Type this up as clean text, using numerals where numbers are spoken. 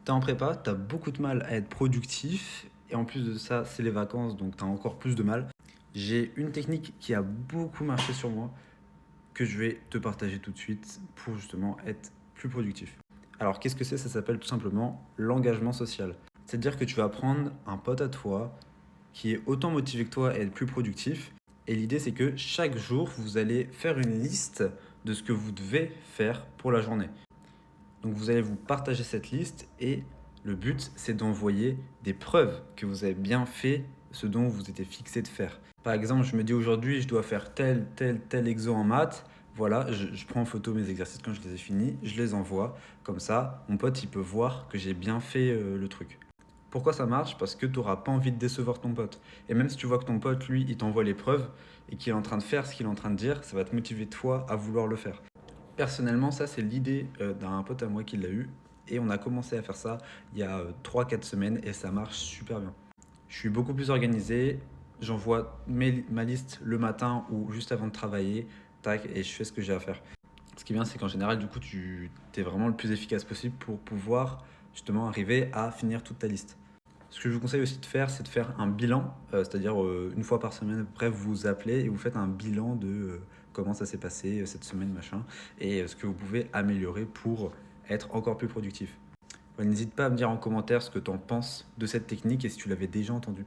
T'es en prépa, t'as beaucoup de mal à être productif, et en plus de ça, c'est les vacances, donc t'as encore plus de mal. J'ai une technique qui a beaucoup marché sur moi, que je vais te partager tout de suite pour justement être plus productif. Alors qu'est-ce que c'est? Ça s'appelle tout simplement l'engagement social. C'est-à-dire que tu vas prendre un pote à toi qui est autant motivé que toi à être plus productif, et l'idée c'est que chaque jour, vous allez faire une liste de ce que vous devez faire pour la journée. Donc vous allez vous partager cette liste et le but c'est d'envoyer des preuves que vous avez bien fait ce dont vous étiez fixé de faire. Par exemple, je me dis aujourd'hui je dois faire tel exo en maths. Voilà, je prends en photo mes exercices quand je les ai finis, je les envoie. Comme ça, mon pote il peut voir que j'ai bien fait le truc. Pourquoi ça marche? Parce que tu n'auras pas envie de décevoir ton pote. Et même si tu vois que ton pote, lui, il t'envoie les preuves et qu'il est en train de faire ce qu'il est en train de dire, ça va te motiver toi à vouloir le faire. Personnellement, ça, c'est l'idée d'un pote à moi qui l'a eu. Et on a commencé à faire ça il y a 3-4 semaines et ça marche super bien. Je suis beaucoup plus organisé. J'envoie ma liste le matin ou juste avant de travailler. Tac, et je fais ce que j'ai à faire. Ce qui est bien, c'est qu'en général, du coup, tu es vraiment le plus efficace possible pour pouvoir justement arriver à finir toute ta liste. Ce que je vous conseille aussi de faire, c'est de faire un bilan, c'est-à-dire une fois par semaine, à peu près, vous vous appelez et vous faites un bilan de comment ça s'est passé cette semaine, machin, et ce que vous pouvez améliorer pour être encore plus productif. Ouais, n'hésite pas à me dire en commentaire ce que tu en penses de cette technique et si tu l'avais déjà entendu.